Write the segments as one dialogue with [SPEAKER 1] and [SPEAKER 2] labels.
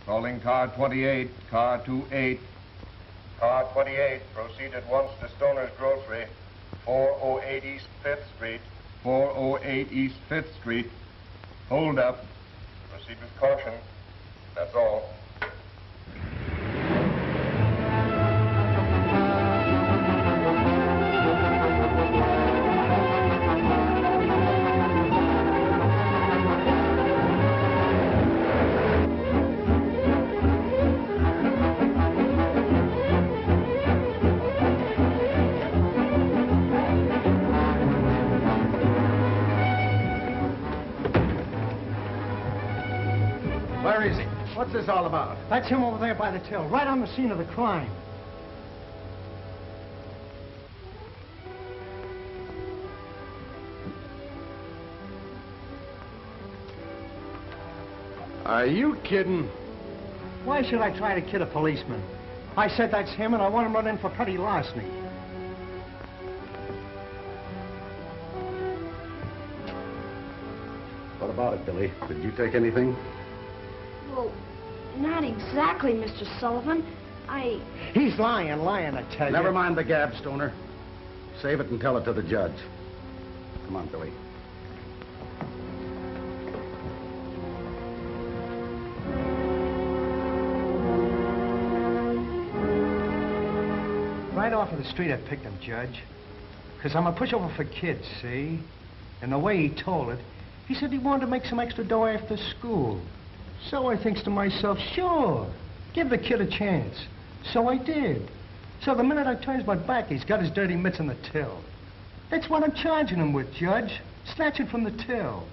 [SPEAKER 1] Calling car 28, car 28. Car 28, proceed at once to Stoner's Grocery, 408 East 5th Street. 408 East 5th Street. Hold up. Proceed with caution. That's all.
[SPEAKER 2] Where is he? What's this all about?
[SPEAKER 3] That's him over there by the till, right on the scene of the crime.
[SPEAKER 2] Are you kidding?
[SPEAKER 3] Why should I try to kid a policeman? I said that's him, and I want him run in for petty larceny.
[SPEAKER 2] What about it, Billy? Did you take anything?
[SPEAKER 4] Well, not exactly, Mr. Sullivan.
[SPEAKER 3] He's lying, I tell you.
[SPEAKER 2] Never mind the gab, Stoner. Save it and tell it to the judge. Come on, Billy.
[SPEAKER 3] Right off of the street I picked him, Judge. Because I'm a pushover for kids, see? And the way he told it, he said he wanted to make some extra dough after school. So I thinks to myself, sure, give the kid a chance. So I did. So the minute I turns my back, he's got his dirty mitts in the till. That's what I'm charging him with, Judge. Snatching from the till.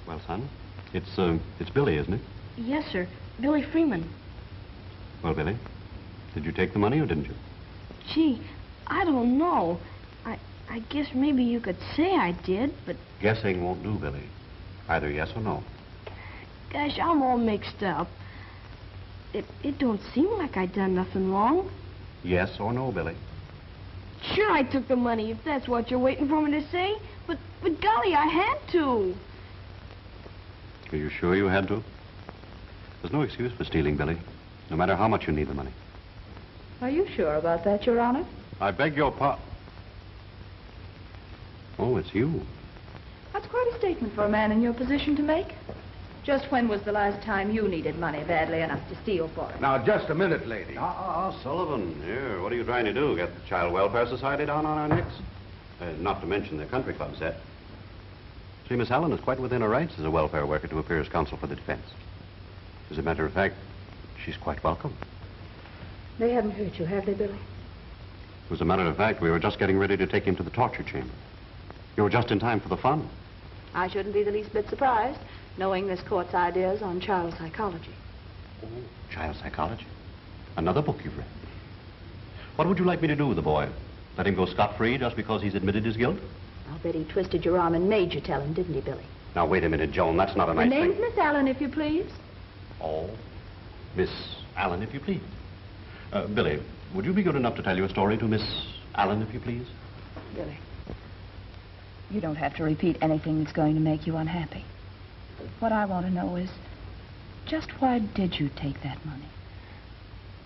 [SPEAKER 5] Well, son, it's Billy, isn't it?
[SPEAKER 4] Yes, sir. Billy Freeman.
[SPEAKER 5] Well, Billy, did you take the money or didn't you?
[SPEAKER 4] Gee, I don't know. I guess maybe you could say I did, but...
[SPEAKER 5] Guessing won't do, Billy. Either yes or no.
[SPEAKER 4] Gosh, I'm all mixed up. It don't seem like I done nothing wrong.
[SPEAKER 5] Yes or no, Billy?
[SPEAKER 4] Sure, I took the money, if that's what you're waiting for me to say. But golly, I had to.
[SPEAKER 5] Are you sure you had to? There's no excuse for stealing, Billy, no matter how much you need the money.
[SPEAKER 6] Are you sure about that, Your Honor?
[SPEAKER 5] I beg your pardon. Oh, it's you.
[SPEAKER 6] That's quite a statement for a man in your position to make. Just when was the last time you needed money badly enough to steal for it?
[SPEAKER 2] Now, just a minute, lady.
[SPEAKER 5] Sullivan, here, what are you trying to do? Get the Child Welfare Society down on our necks? Not to mention the country club set. See, Miss Allen is quite within her rights as a welfare worker to appear as counsel for the defense. As a matter of fact, she's quite welcome.
[SPEAKER 6] They haven't hurt you, have they, Billy?
[SPEAKER 5] As a matter of fact, we were just getting ready to take him to the torture chamber. You were just in time for the fun.
[SPEAKER 6] I shouldn't be the least bit surprised, knowing this court's ideas on child psychology.
[SPEAKER 5] Oh, child psychology? Another book you've read. What would you like me to do with the boy? Let him go scot-free just because he's admitted his guilt?
[SPEAKER 6] I'll bet he twisted your arm and made you tell him, didn't he, Billy?
[SPEAKER 5] Now, wait a minute, Joan. That's not a nice
[SPEAKER 6] The name's
[SPEAKER 5] thing.
[SPEAKER 6] Miss Allen, if you please.
[SPEAKER 5] Oh, Miss Allen, if you please. Billy, would you be good enough to tell your story to Miss Allen, if you please?
[SPEAKER 6] Billy, you don't have to repeat anything that's going to make you unhappy. What I want to know is, just why did you take that money?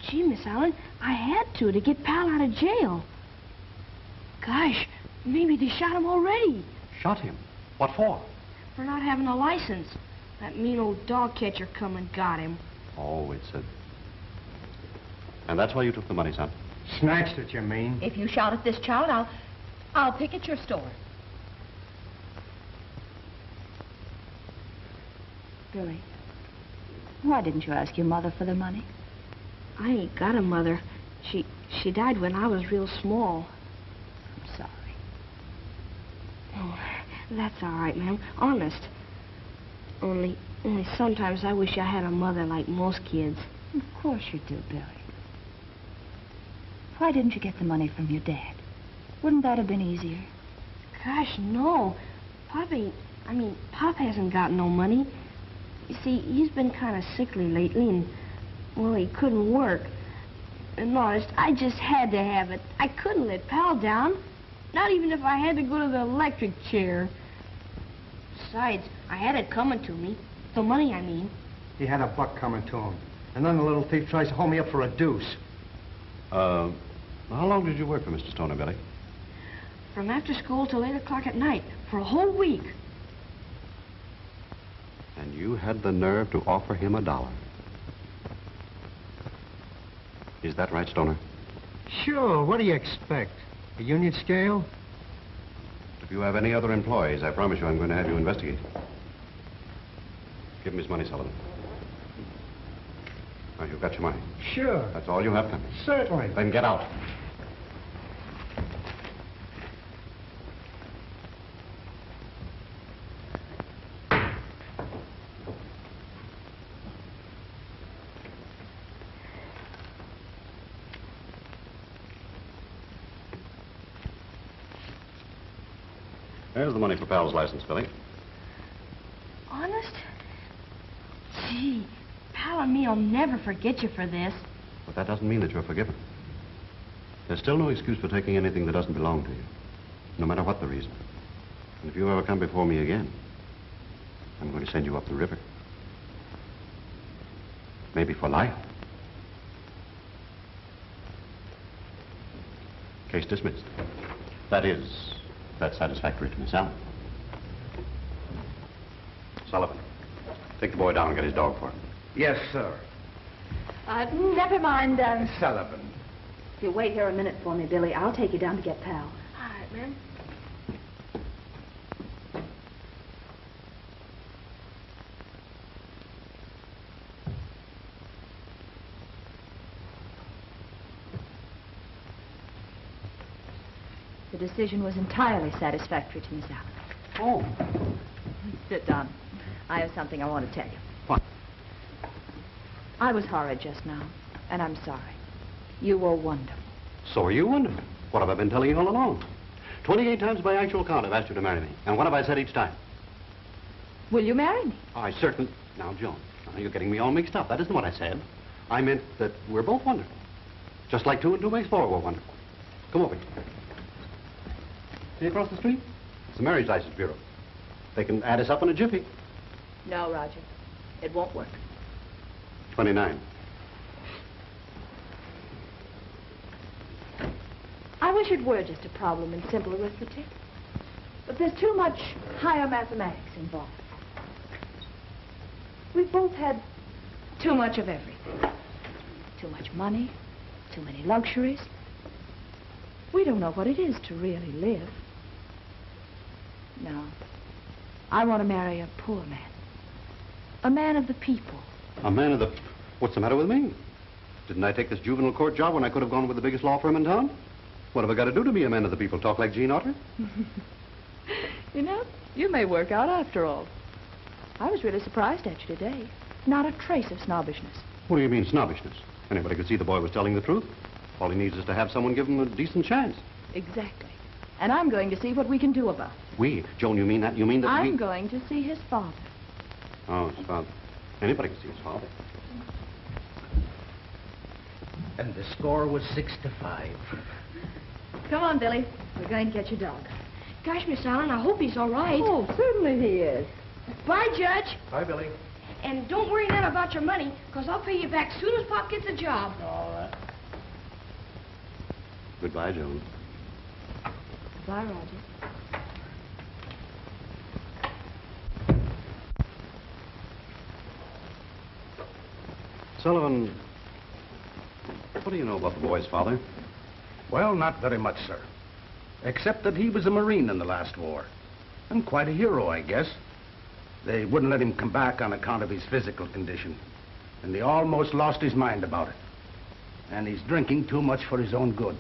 [SPEAKER 4] Gee, Miss Allen, I had to get Pal out of jail. Gosh, maybe they shot him already.
[SPEAKER 5] Shot him? What for?
[SPEAKER 4] For not having a license. That mean old dog catcher come and got him.
[SPEAKER 5] Oh, it's a... And that's why you took the money, son?
[SPEAKER 3] Snatched it, you mean?
[SPEAKER 6] If you shot at this child, I'll picket your store. Billy, why didn't you ask your mother for the money?
[SPEAKER 4] I ain't got a mother. She died when I was real small.
[SPEAKER 6] I'm sorry.
[SPEAKER 4] Oh, that's all right, ma'am. Honest. Only sometimes I wish I had a mother like most kids.
[SPEAKER 6] Of course you do, Billy. Why didn't you get the money from your dad? Wouldn't that have been easier?
[SPEAKER 4] Gosh, no. Pop hasn't got no money. You see, he's been kind of sickly lately, and, well, he couldn't work. And honest, I just had to have it. I couldn't let Pal down, not even if I had to go to the electric chair. Besides, I had it coming to me. The money, I mean.
[SPEAKER 3] He had a buck coming to him. And then the little thief tries to hold me up for a deuce.
[SPEAKER 5] How long did you work for Mr. Stoner, Billy?
[SPEAKER 4] From after school till 8 o'clock at night, for a whole week.
[SPEAKER 5] And you had the nerve to offer him $1. Is that right, Stoner?
[SPEAKER 3] Sure, what do you expect? A union scale?
[SPEAKER 5] If you have any other employees, I promise you I'm going to have you investigated. Give him his money, Sullivan. Now, you've got your money.
[SPEAKER 3] Sure.
[SPEAKER 5] That's all you have coming.
[SPEAKER 3] Certainly.
[SPEAKER 5] Then get out. There's the money for Pal's license, Billy.
[SPEAKER 4] Honest? Gee, Pal and me'll never forget you for this.
[SPEAKER 5] But that doesn't mean that you're forgiven. There's still no excuse for taking anything that doesn't belong to you, no matter what the reason. And if you ever come before me again, I'm going to send you up the river. Maybe for life. Case dismissed. That is, that's satisfactory to Miss Allen. Sullivan, take the boy down and get his dog for him.
[SPEAKER 2] Yes, sir.
[SPEAKER 6] Never mind,
[SPEAKER 2] Sullivan.
[SPEAKER 6] If you wait here a minute for me, Billy, I'll take you down to get Pal.
[SPEAKER 4] All right, ma'am.
[SPEAKER 6] The decision was entirely satisfactory to Miss Allen.
[SPEAKER 5] Oh.
[SPEAKER 6] Sit down. I have something I want to tell you.
[SPEAKER 5] What?
[SPEAKER 6] I was horrid just now, and I'm sorry. You were wonderful.
[SPEAKER 5] So are you wonderful. What have I been telling you all along? 28 times by actual count I've asked you to marry me. And what have I said each time?
[SPEAKER 6] Will you marry me?
[SPEAKER 5] I certainly... Now, Joan, now you're getting me all mixed up. That isn't what I said. I meant that we're both wonderful. Just like 2 and 2 makes 4, we're wonderful. Come over here. See across the street? It's the Marriage License Bureau. They can add us up in a jiffy.
[SPEAKER 6] No, Roger. It won't work.
[SPEAKER 5] 29.
[SPEAKER 6] I wish it were just a problem in simple arithmetic. But there's too much higher mathematics involved. We've both had too much of everything. Too much money, too many luxuries. We don't know what it is to really live. No. I want to marry a poor man. A man of the people.
[SPEAKER 5] A man of the... What's the matter with me? Didn't I take this juvenile court job when I could have gone with the biggest law firm in town? What have I got to do to be a man of the people? Talk like Gene Otter?
[SPEAKER 6] You know, you may work out after all. I was really surprised at you today. Not a trace of snobbishness.
[SPEAKER 5] What do you mean, snobbishness? Anybody could see the boy was telling the truth. All he needs is to have someone give him a decent chance.
[SPEAKER 6] Exactly. And I'm going to see what we can do about it.
[SPEAKER 5] We? Joan, you mean that? You mean that
[SPEAKER 6] I'm
[SPEAKER 5] we...
[SPEAKER 6] going to see his father.
[SPEAKER 5] Oh, his father. Anybody can see his father.
[SPEAKER 2] And the score was 6-5.
[SPEAKER 6] Come on, Billy. We're going to get your dog.
[SPEAKER 4] Gosh, Miss Allen, I hope he's all right.
[SPEAKER 6] Oh, certainly he is.
[SPEAKER 4] Bye, Judge.
[SPEAKER 3] Hi, Billy.
[SPEAKER 4] And don't worry none about your money, because I'll pay you back as soon as Pop gets a job.
[SPEAKER 5] All right. Goodbye, Joan.
[SPEAKER 6] Goodbye, Roger.
[SPEAKER 5] Sullivan, what do you know about the boy's father?
[SPEAKER 2] Well, not very much, sir. Except that he was a Marine in the last war. And quite a hero, I guess. They wouldn't let him come back on account of his physical condition. And he almost lost his mind about it. And he's drinking too much for his own good.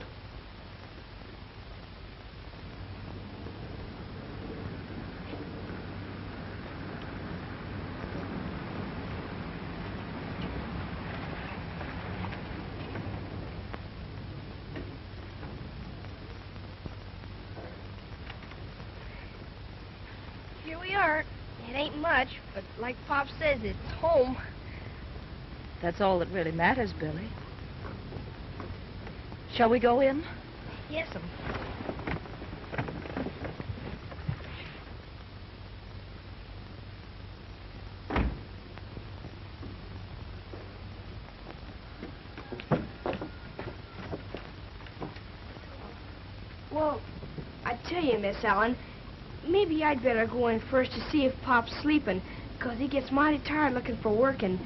[SPEAKER 4] Here we are. It ain't much, but like Pop says, it's home.
[SPEAKER 6] That's all that really matters, Billy. Shall we go in?
[SPEAKER 4] Yes'm. tell you, Miss Allen, maybe I'd better go in first to see if Pop's sleeping, because he gets mighty tired looking for work, and,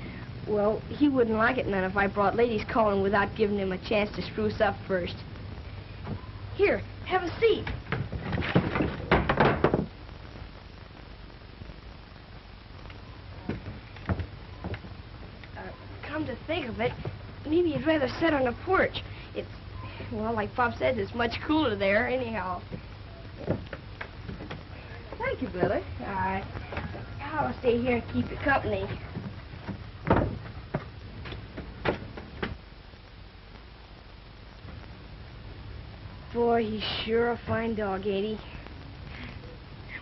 [SPEAKER 4] well, he wouldn't like it none if I brought ladies calling without giving him a chance to spruce up first. Here, have a seat. Come to think of it, maybe you'd rather sit on the porch. It's, well, like Pop says, it's much cooler there, anyhow.
[SPEAKER 6] Thank you, Billy.
[SPEAKER 4] All right. I'll stay here and keep you company. Boy, he's sure a fine dog, ain't he?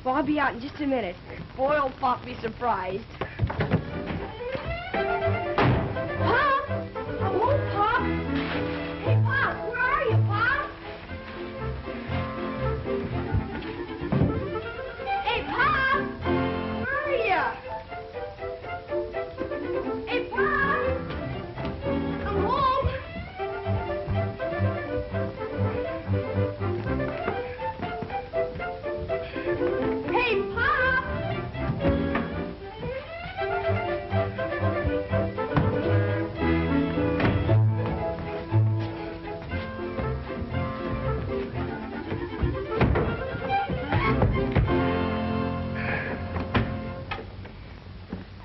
[SPEAKER 4] Well, I'll be out in just a minute. Boy, old Pop be surprised. Pop! Oh, Pop! Hey, Pop, where are you, Pop? Hey, Pop! Where are you? Hey, Pop! I'm home. Hey, Pop!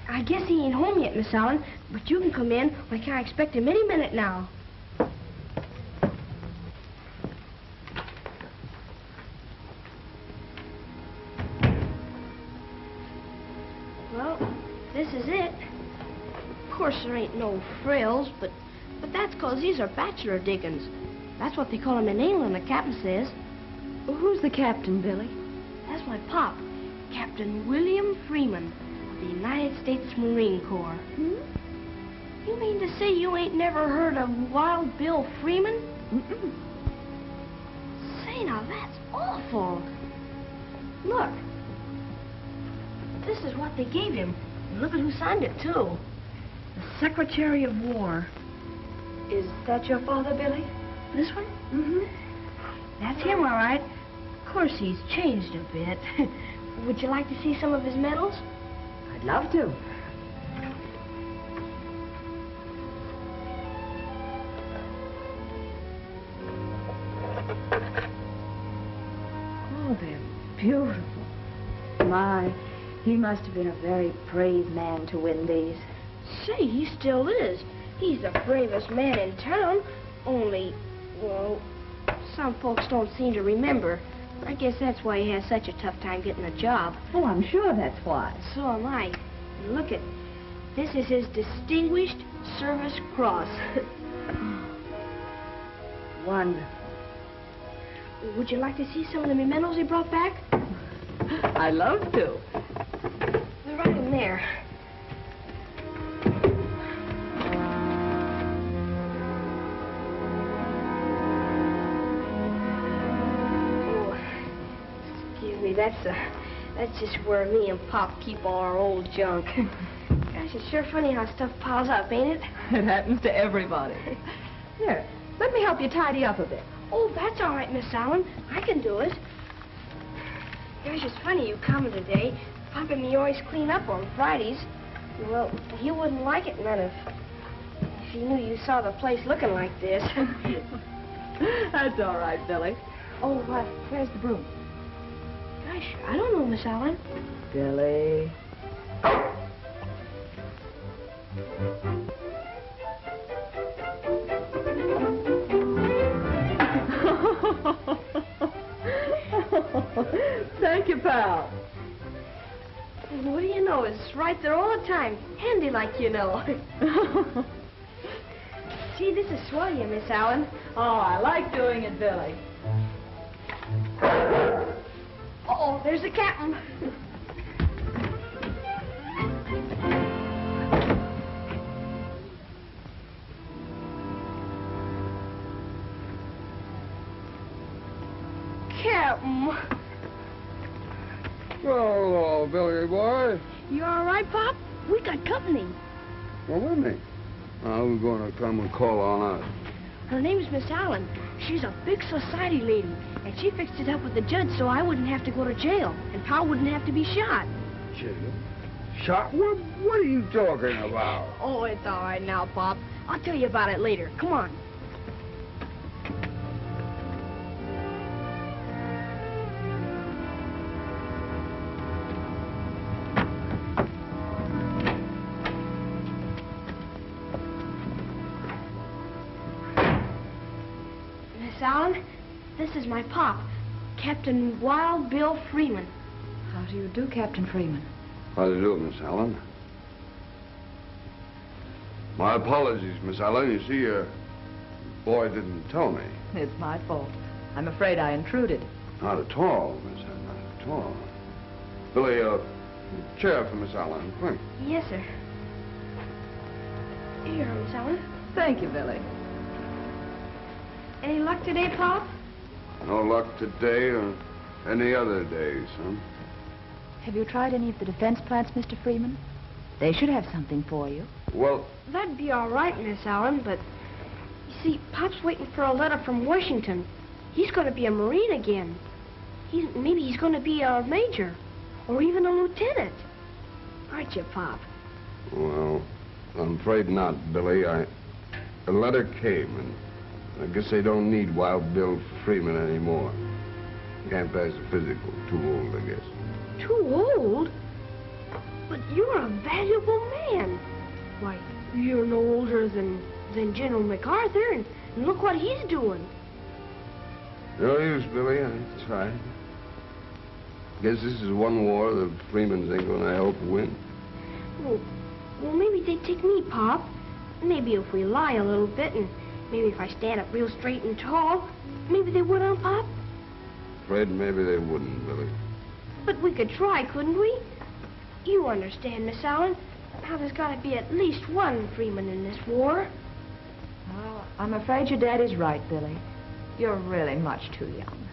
[SPEAKER 4] I guess he ain't home yet, Miss Allen, but you can come in. Like I expect him any minute now. Well, this is it. Of course, there ain't no frills, but that's 'cause these are bachelor diggings. That's what they call them in England, the captain says.
[SPEAKER 6] Well, who's the captain, Billy?
[SPEAKER 4] That's my pop, Captain William Freeman, of the United States Marine Corps. You mean to say you ain't never heard of Wild Bill Freeman?
[SPEAKER 6] Mm-mm.
[SPEAKER 4] Say, now, that's awful. Look. This is what they gave him. And look at who signed it, too.
[SPEAKER 6] The Secretary of War. Is that your father, Billy?
[SPEAKER 4] This one?
[SPEAKER 6] Mm-hmm.
[SPEAKER 4] That's him, all right. Of course, he's changed a bit. Would you like to see some of his medals?
[SPEAKER 6] I'd love to. Oh, they're beautiful. My, he must have been a very brave man to win these.
[SPEAKER 4] Say, he still is. He's the bravest man in town. Only, well, some folks don't seem to remember. I guess that's why he has such a tough time getting a job.
[SPEAKER 6] Oh, I'm sure that's why.
[SPEAKER 4] So am I. And look at, this is his Distinguished Service Cross.
[SPEAKER 6] Wonderful.
[SPEAKER 4] Would you like to see some of the mementos he brought back?
[SPEAKER 6] I'd love to.
[SPEAKER 4] They're right in there. Oh, excuse me, that's just where me and Pop keep all our old junk. Gosh, it's sure funny how stuff piles up, ain't it?
[SPEAKER 6] It happens to everybody. Here, let me help you tidy up a bit.
[SPEAKER 4] Oh, that's all right, Miss Allen. I can do it. Gosh, it's funny you coming today. Pop and me always clean up on Fridays. Well, he wouldn't like it none if he knew you saw the place looking like this.
[SPEAKER 6] That's all right, Billy. Oh, where's the broom?
[SPEAKER 4] Gosh, I don't know, Miss Allen.
[SPEAKER 6] Billy. Thank you, pal.
[SPEAKER 4] What do you know? It's right there all the time. Handy like you know. Gee, this is swell, you, Miss Allen.
[SPEAKER 6] Oh, I like doing it, Billy.
[SPEAKER 4] Uh-oh, there's the captain. Captain.
[SPEAKER 7] Well, hello, Billy boy.
[SPEAKER 4] You all right, Pop? We got company.
[SPEAKER 7] Well, with me. Who's going to come and call on us?
[SPEAKER 4] Her name's Miss Allen. She's a big society lady, and she fixed it up with the judge so I wouldn't have to go to jail, and Pa wouldn't have to be shot.
[SPEAKER 7] Jail? Shot? What are you talking about?
[SPEAKER 4] Oh, it's all right now, Pop. I'll tell you about it later. Come on. Miss Allen, this is my pop, Captain Wild Bill Freeman.
[SPEAKER 6] How do you do, Captain Freeman?
[SPEAKER 7] How do you do, Miss Allen? My apologies, Miss Allen. You see, boy didn't tell me.
[SPEAKER 6] It's my fault. I'm afraid I intruded.
[SPEAKER 7] Not at all, Miss Allen, not at all. Billy, chair for Miss Allen, quick.
[SPEAKER 4] Yes, sir. Here, Miss Allen.
[SPEAKER 6] Thank you, Billy.
[SPEAKER 4] Any luck today, Pop?
[SPEAKER 7] No luck today or any other day, son.
[SPEAKER 6] Have you tried any of the defense plants, Mr. Freeman? They should have something for you.
[SPEAKER 7] Well,
[SPEAKER 4] That'd be all right, Miss Allen, but you see, Pop's waiting for a letter from Washington. He's going to be a Marine again. Maybe he's going to be a major or even a lieutenant. Aren't you, Pop?
[SPEAKER 7] well, I'm afraid not, Billy. A letter came, and I guess they don't need Wild Bill Freeman anymore. Can't pass the physical. Too old, I guess.
[SPEAKER 4] Too old? But you're a valuable man. Why, you're no older than General MacArthur, and look what he's doing.
[SPEAKER 7] No use, Billy. I tried. Guess this is one war the Freemans ain't gonna help win.
[SPEAKER 4] Well, maybe they'd take me, Pop. Maybe if we lie a little bit, and maybe if I stand up real straight and tall, maybe they would, Pop?
[SPEAKER 7] Afraid maybe they wouldn't, Billy.
[SPEAKER 4] But we could try, couldn't we? You understand, Miss Allen, how there's got to be at least one Freeman in this war.
[SPEAKER 6] Oh, I'm afraid your daddy's right, Billy. You're really much too young.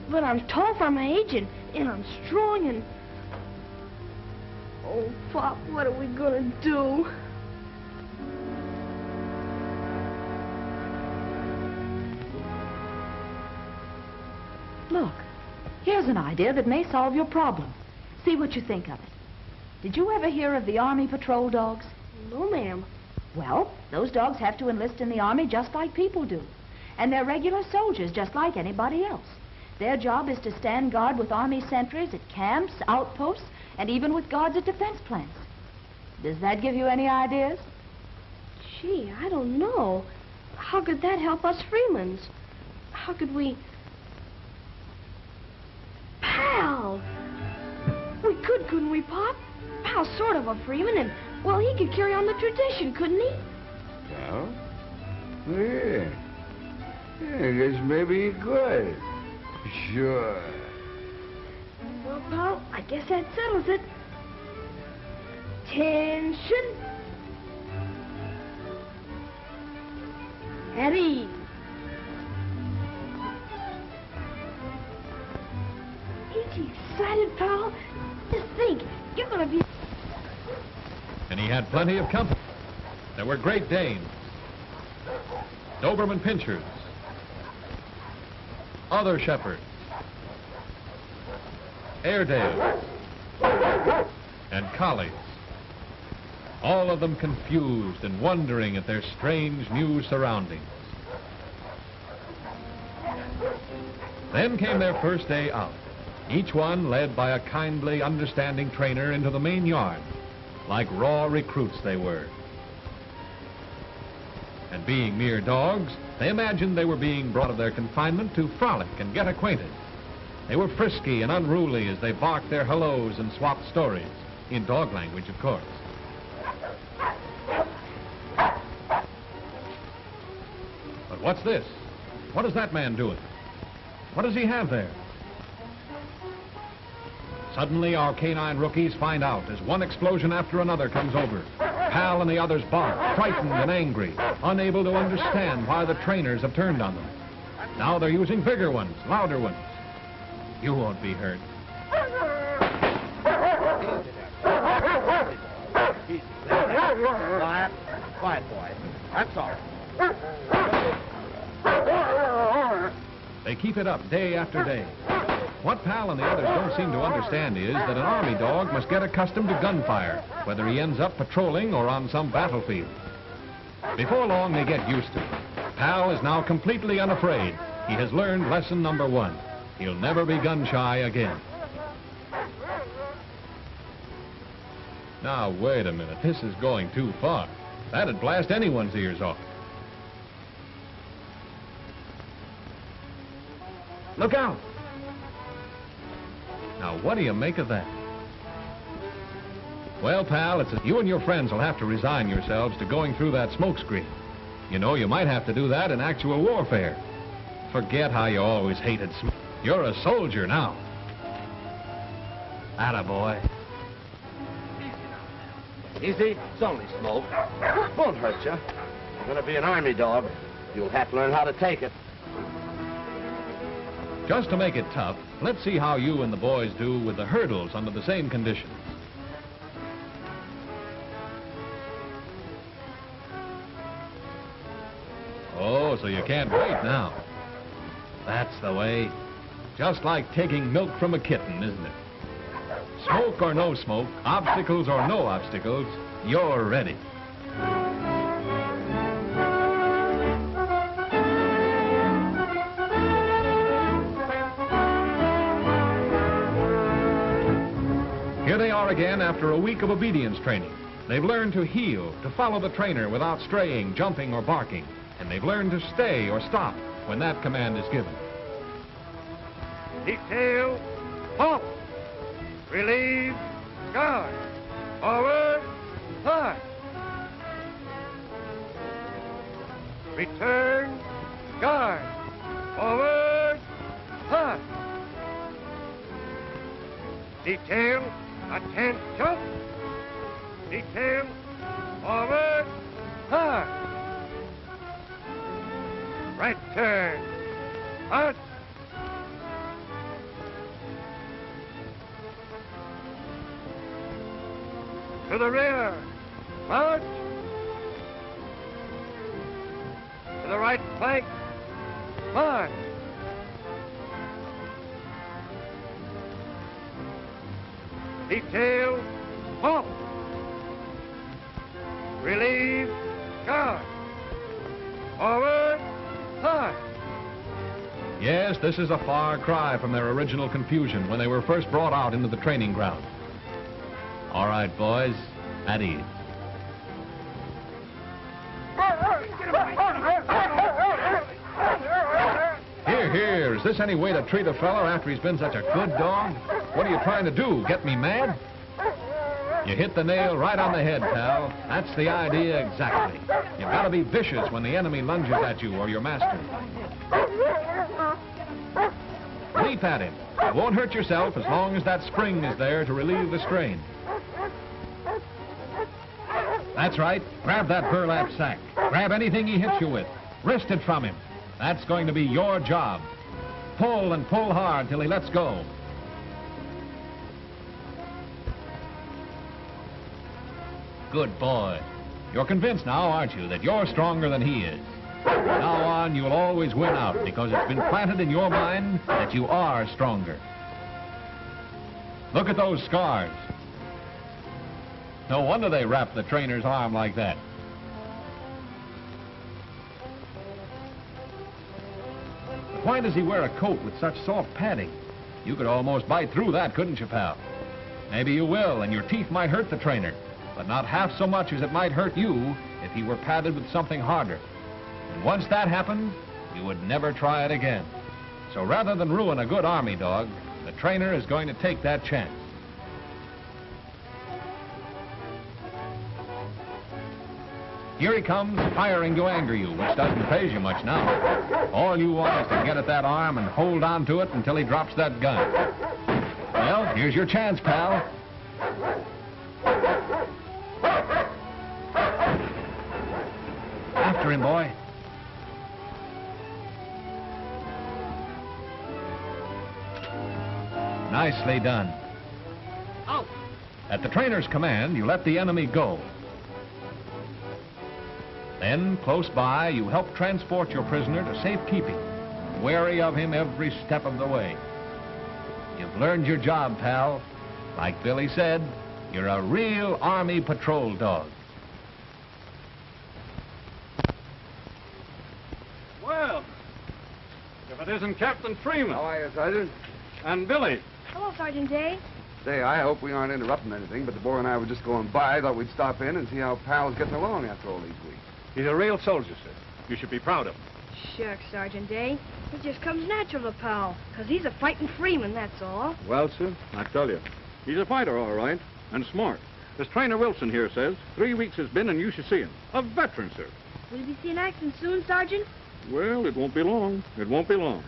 [SPEAKER 4] But I'm tall for my age, and I'm strong, and... Oh, Pop, what are we gonna do?
[SPEAKER 6] Look, here's an idea that may solve your problem. See what you think of it. Did you ever hear of the Army patrol dogs?
[SPEAKER 4] No, ma'am.
[SPEAKER 6] Well, those dogs have to enlist in the Army just like people do. And they're regular soldiers just like anybody else. Their job is to stand guard with Army sentries at camps, outposts, and even with guards at defense plants. Does that give you any ideas?
[SPEAKER 4] Gee, I don't know. How could that help us Freemans? How could we... Pal! We could, couldn't we, Pop? Pal's sort of a Freeman, and, well, he could carry on the tradition, couldn't he?
[SPEAKER 7] Well, yeah. I guess maybe you could. Sure.
[SPEAKER 4] Well, Pal, I guess that settles it. Attention! At ease. Ain't you excited, Pal? Just think, you're gonna be...
[SPEAKER 8] And he had plenty of company. There were Great Danes, Doberman Pinschers, other shepherds, Airedales, and collies, all of them confused and wondering at their strange new surroundings. Then came their first day out, each one led by a kindly, understanding trainer into the main yard, like raw recruits they were. And being mere dogs, they imagined they were being brought of their confinement to frolic and get acquainted. They were frisky and unruly as they barked their hellos and swapped stories, in dog language, of course. But what's this? What is that man doing? What does he have there? Suddenly, our canine rookies find out as one explosion after another comes over. Pal and the others bark, frightened and angry, unable to understand why the trainers have turned on them. Now they're using bigger ones, louder ones. You won't be hurt.
[SPEAKER 2] Quiet, boy. That's all.
[SPEAKER 8] They keep it up day after day. What Pal and the others don't seem to understand is that an army dog must get accustomed to gunfire, whether he ends up patrolling or on some battlefield. Before long, they get used to it. Pal is now completely unafraid. He has learned lesson number 1. He'll never be gun-shy again. Now, wait a minute. This is going too far. That'd blast anyone's ears off. Look out! Now, what do you make of that? Well, Pal, you and your friends will have to resign yourselves to going through that smoke screen. You know, you might have to do that in actual warfare. Forget how you always hated smoke. You're a soldier now. Attaboy.
[SPEAKER 9] Easy, it's only smoke. Won't hurt you. You're gonna be an army dog. You'll have to learn how to take it.
[SPEAKER 8] Just to make it tough, let's see how you and the boys do with the hurdles under the same conditions. Oh, so you can't wait now. That's the way. Just like taking milk from a kitten, isn't it? Smoke or no smoke, obstacles or no obstacles, you're ready. Here they are again after a week of obedience training. They've learned to heel, to follow the trainer without straying, jumping, or barking. And they've learned to stay or stop when that command is given.
[SPEAKER 1] Detail, halt. Relieve, guard. Forward, start. Return, guard. Forward, start. Detail, attention. Detail, forward, start. Right turn, out. To the rear, march. To the right flank, march. Detail, halt. Relieve, guard. Forward, start.
[SPEAKER 8] Yes, this is a far cry from their original confusion when they were first brought out into the training ground. All right, boys, at ease. Here, is this any way to treat a fella after he's been such a good dog? What are you trying to do, get me mad? You hit the nail right on the head, pal. That's the idea exactly. You've got to be vicious when the enemy lunges at you or your master. Leap at him. You won't hurt yourself as long as that spring is there to relieve the strain. That's right. Grab that burlap sack. Grab anything he hits you with. Wrest it from him. That's going to be your job. Pull and pull hard till he lets go. Good boy. You're convinced now, aren't you, that you're stronger than he is? From now on, you'll always win out because it's been planted in your mind that you are stronger. Look at those scars. No wonder they wrapped the trainer's arm like that. But why does he wear a coat with such soft padding? You could almost bite through that, couldn't you, pal? Maybe you will, and your teeth might hurt the trainer, but not half so much as it might hurt you if he were padded with something harder. And once that happened, you would never try it again. So rather than ruin a good army dog, the trainer is going to take that chance. Here he comes, firing to anger you, which doesn't faze you much now. All you want is to get at that arm and hold on to it until he drops that gun. Well, here's your chance, pal. After him, boy. Nicely done.
[SPEAKER 9] Out.
[SPEAKER 8] At the trainer's command, you let the enemy go. Then, close by, you help transport your prisoner to safekeeping, wary of him every step of the way. You've learned your job, pal. Like Billy said, you're a real Army patrol dog.
[SPEAKER 10] Well, if it isn't Captain Freeman.
[SPEAKER 7] How are you, Sergeant?
[SPEAKER 10] And Billy.
[SPEAKER 4] Hello, Sergeant Day.
[SPEAKER 7] Say, I hope we aren't interrupting anything, but the boy and I were just going by. Thought we'd stop in and see how Pal's getting along after all these weeks.
[SPEAKER 10] He's a real soldier, sir. You should be proud of him.
[SPEAKER 4] Shucks, Sergeant Day. It just comes natural to Pal, 'cause he's a fighting freeman, that's all.
[SPEAKER 10] Well, sir, I tell you, he's a fighter, all right, and smart. As Trainer Wilson here says, 3 weeks has been and you should see him. A veteran, sir.
[SPEAKER 4] Will you be seeing action soon, Sergeant?
[SPEAKER 10] Well, it won't be long. It won't be long.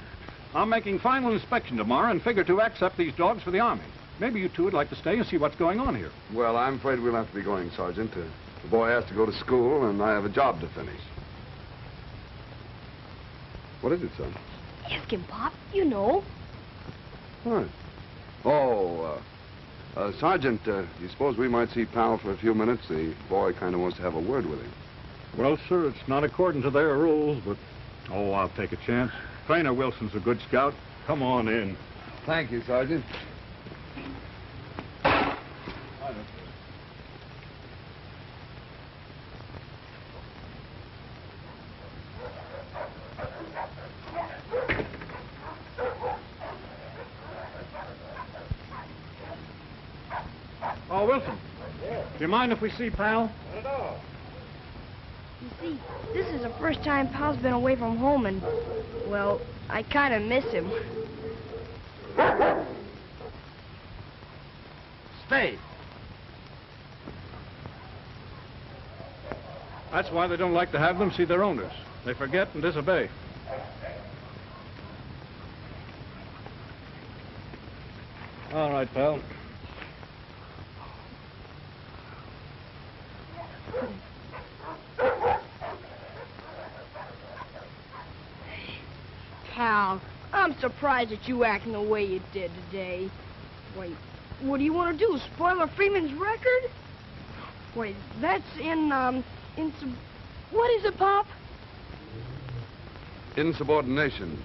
[SPEAKER 10] I'm making final inspection tomorrow and figure to accept these dogs for the Army. Maybe you two would like to stay and see what's going on here.
[SPEAKER 7] Well, I'm afraid we'll have to be going, Sergeant. The boy has to go to school, and I have a job to finish. What is it, son?
[SPEAKER 4] Ask him, Pop. You know.
[SPEAKER 7] What? Oh, Sergeant, you suppose we might see Pal for a few minutes? The boy kind of wants to have a word with him.
[SPEAKER 10] Well, sir, it's not according to their rules, but... Oh, I'll take a chance. Trainer Wilson's a good scout. Come on in.
[SPEAKER 7] Thank you, Sergeant.
[SPEAKER 10] Oh, Wilson. Do you mind if we see Pal?
[SPEAKER 7] Not at all.
[SPEAKER 4] You see, this is the first time Pal's been away from home, and, well, I kind of miss him.
[SPEAKER 9] Stay.
[SPEAKER 10] That's why they don't like to have them see their owners. They forget and disobey. All right, pal.
[SPEAKER 4] Pal, I'm surprised that you acting the way you did today. Wait, what do you want to do, spoil a Freeman's record? Wait, that's what is it, Pop?
[SPEAKER 7] Insubordination,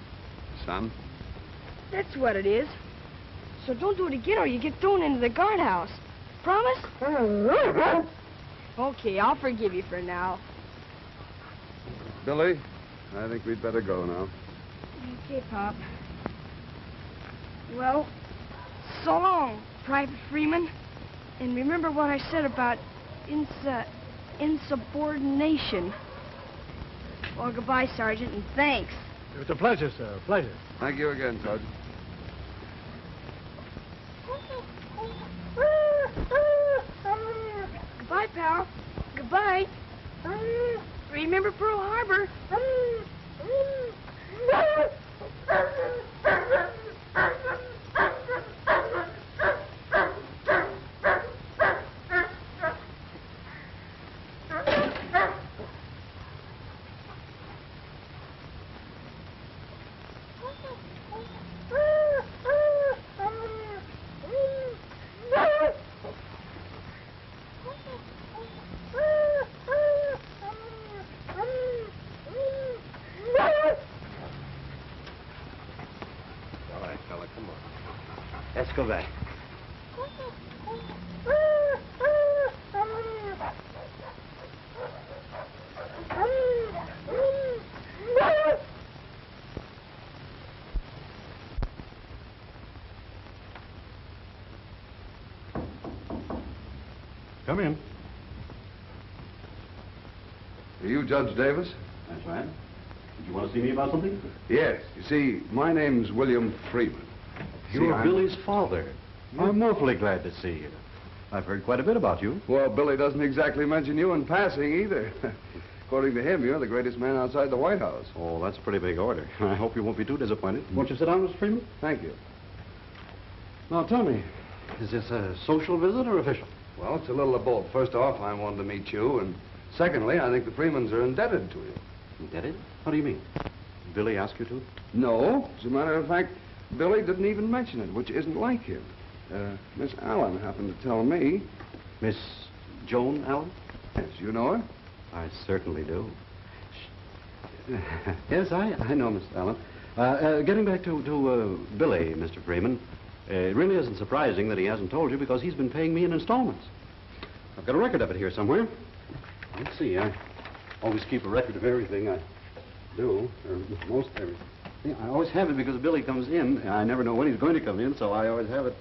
[SPEAKER 7] son.
[SPEAKER 4] That's what it is. So don't do it again or you get thrown into the guardhouse. Promise? Okay, I'll forgive you for now.
[SPEAKER 7] Billy, I think we'd better go now.
[SPEAKER 4] Okay, Pop. Well, so long, Private Freeman. And remember what I said about insubordination. Well, goodbye, Sergeant, and thanks.
[SPEAKER 10] It's a pleasure, sir. A pleasure.
[SPEAKER 7] Thank you again, Sergeant.
[SPEAKER 4] Goodbye, pal. Goodbye. Remember Pearl Harbor.
[SPEAKER 9] Let's go back.
[SPEAKER 10] Come in.
[SPEAKER 7] Are you Judge Davis?
[SPEAKER 5] That's right. Did you want to see me about something?
[SPEAKER 7] Yes. You see, my name's William Freeman.
[SPEAKER 5] You're
[SPEAKER 7] I'm-
[SPEAKER 5] Billy's father. I'm awfully glad to see you. I've heard quite a bit about you.
[SPEAKER 7] Well, Billy doesn't exactly mention you in passing either. According to him, you're the greatest man outside the White House.
[SPEAKER 5] Oh, that's a pretty big order. I hope you won't be too disappointed. Won't you sit down, Mr. Freeman?
[SPEAKER 7] Thank you.
[SPEAKER 5] Now, tell me, is this a social visit or official?
[SPEAKER 7] Well, it's a little of both. First off, I wanted to meet you, and secondly, I think the Freemans are indebted to you.
[SPEAKER 5] Indebted? How do you mean? Billy asked you to?
[SPEAKER 7] No. As a matter of fact, Billy didn't even mention it, which isn't like him. Miss Allen happened to tell me.
[SPEAKER 5] Miss Joan Allen?
[SPEAKER 7] Yes, you know her?
[SPEAKER 5] I certainly do. Yes, I know, Mr. Allen. Getting back to Billy, Mr. Freeman, it really isn't surprising that he hasn't told you because he's been paying me in installments. I've got a record of it here somewhere. Let's see, I always keep a record of everything I do, or most everything. I always have it because Billy comes in. I never know when he's going to come in, so I always have it.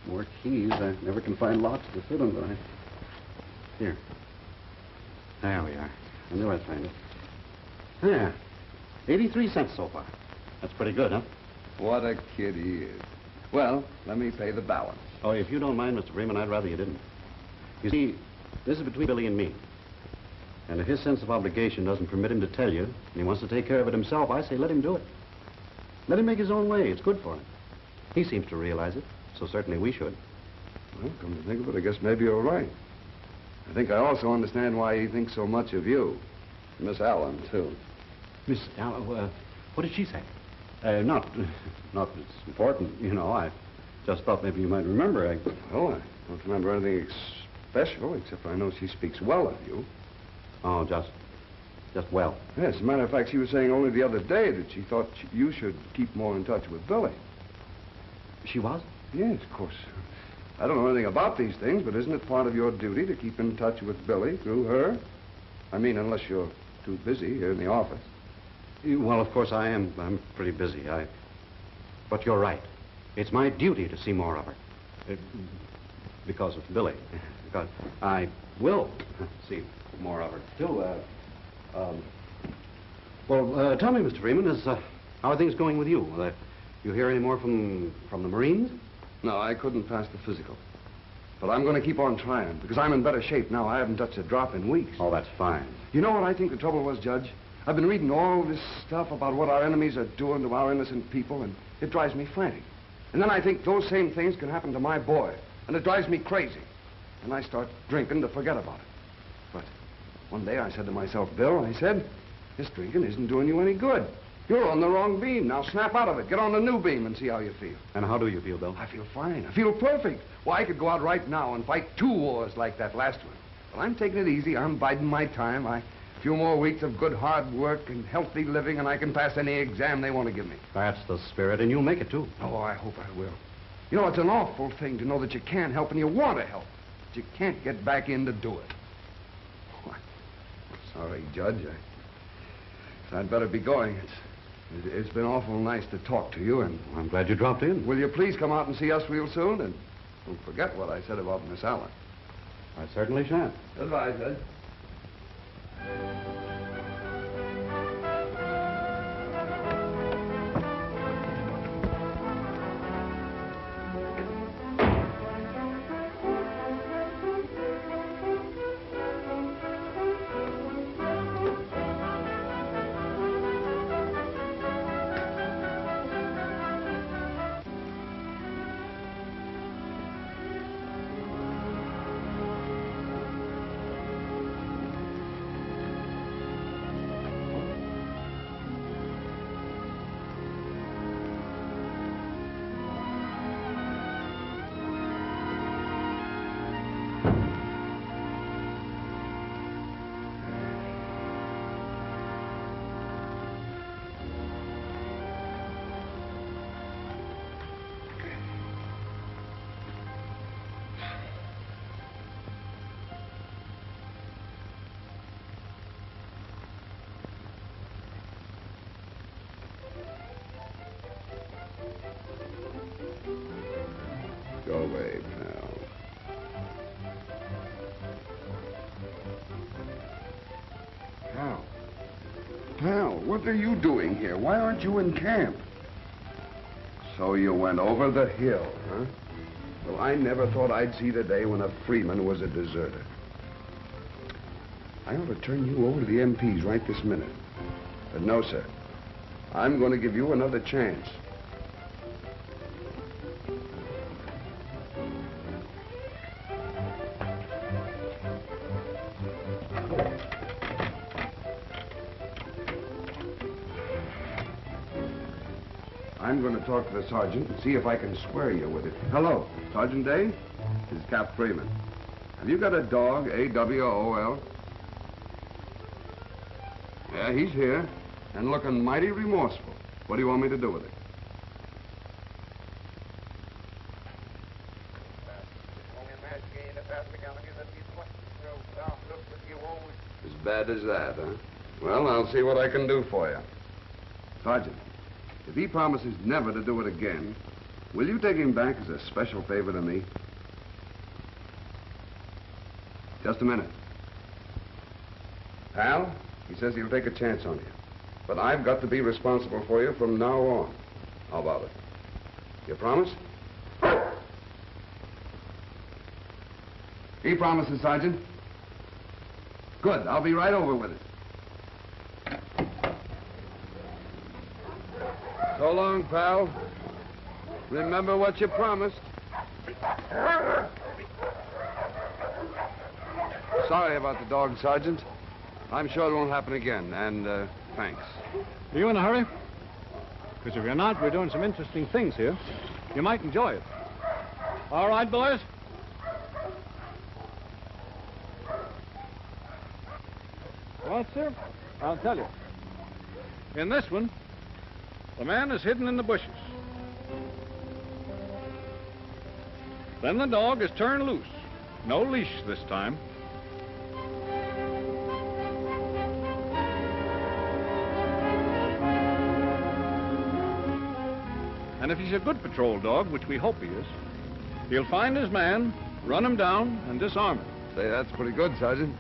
[SPEAKER 5] More keys. I never can find locks to fit them, but Here. There we are. I knew I'd find it. There. 83 cents so far. That's pretty good, huh?
[SPEAKER 7] What a kid he is. Well, let me pay the balance.
[SPEAKER 5] Oh, if you don't mind, Mr. Freeman, I'd rather you didn't. You see, this is between Billy and me. And if his sense of obligation doesn't permit him to tell you, and he wants to take care of it himself, I say let him do it. Let him make his own way. It's good for him. He seems to realize it, so certainly we should.
[SPEAKER 7] Well, come to think of it, I guess maybe you're right. I think I also understand why he thinks so much of you. Miss Allen, too.
[SPEAKER 5] Miss Allen, what did she say? Not that it's important, you know. I just thought maybe you might remember.
[SPEAKER 7] Well, I don't remember anything special, except I know she speaks well of you.
[SPEAKER 5] Oh, just well.
[SPEAKER 7] Yes, as a matter of fact, she was saying only the other day that she thought you should keep more in touch with Billy.
[SPEAKER 5] She was?
[SPEAKER 7] Yes, of course. I don't know anything about these things, but isn't it part of your duty to keep in touch with Billy through her? I mean, unless you're too busy here in the office.
[SPEAKER 5] Well, of course I am. I'm pretty busy. But you're right. It's my duty to see more of her. Because of Billy. Because I will see more of her, too. Well, tell me, Mr. Freeman, how are things going with you? You hear any more from the Marines?
[SPEAKER 7] No, I couldn't pass the physical. But I'm going to keep on trying, because I'm in better shape now. I haven't touched a drop in weeks.
[SPEAKER 5] Oh, that's fine.
[SPEAKER 7] You know what I think the trouble was, Judge? I've been reading all this stuff about what our enemies are doing to our innocent people, and it drives me frantic. And then I think those same things can happen to my boy, and it drives me crazy. And I start drinking to forget about it. But one day I said to myself, Bill, I said, this drinking isn't doing you any good. You're on the wrong beam. Now snap out of it. Get on the new beam and see how you feel.
[SPEAKER 5] And how do you feel, Bill?
[SPEAKER 7] I feel fine. I feel perfect. Why, I could go out right now and fight 2 wars like that last one. But I'm taking it easy. I'm biding my time. A few more weeks of good hard work and healthy living, and I can pass any exam they want to give me.
[SPEAKER 5] That's the spirit, and you'll make it, too.
[SPEAKER 7] Oh, I hope I will. You know, it's an awful thing to know that you can't help and you want to help, but you can't get back in to do it. Oh, sorry, Judge. I'd better be going. It's been awful nice to talk to you, and
[SPEAKER 5] I'm glad you dropped in.
[SPEAKER 7] Will you please come out and see us real soon? And don't forget what I said about Miss Allen.
[SPEAKER 5] I certainly shan't.
[SPEAKER 7] Goodbye, Judge. Go away, pal. Pal, what are you doing here? Why aren't you in camp? So you went over the hill, huh? Well, I never thought I'd see the day when a Freeman was a deserter. I ought to turn you over to the MPs right this minute. But no, sir. I'm going to give you another chance. I'm going to talk to the sergeant and see if I can square you with it. Hello, Sergeant Day? This is Cap Freeman. Have you got a dog, A-W-O-L? Yeah, he's here, and looking mighty remorseful. What do you want me to do with it? As bad as that, huh? Well, I'll see what I can do for you. Sergeant, if he promises never to do it again, will you take him back as a special favor to me? Just a minute. Pal, he says he'll take a chance on you. But I've got to be responsible for you from now on. How about it? You promise? He promises, Sergeant. Good. I'll be right over with it. So long, pal. Remember what you promised. Sorry about the dog, Sergeant. I'm sure it won't happen again, and, thanks.
[SPEAKER 10] Are you in a hurry? Because if you're not, we're doing some interesting things here. You might enjoy it. All right, boys? Well, sir, I'll tell you. In this one, the man is hidden in the bushes. Then the dog is turned loose. No leash this time. And if he's a good patrol dog, which we hope he is, he'll find his man, run him down, and disarm him.
[SPEAKER 7] Say, that's pretty good, Sergeant.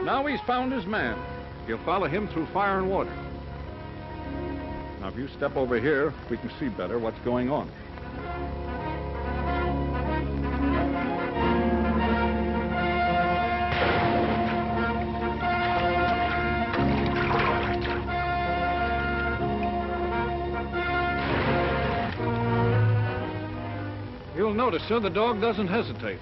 [SPEAKER 10] Now he's found his man. He'll follow him through fire and water. Now, if you step over here, we can see better what's going on. You'll notice, sir, the dog doesn't hesitate.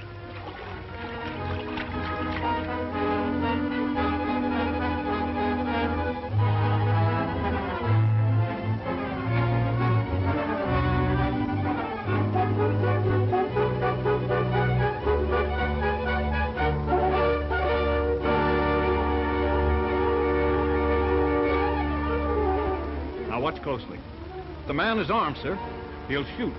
[SPEAKER 10] Now watch closely. The man is armed, sir. He'll shoot.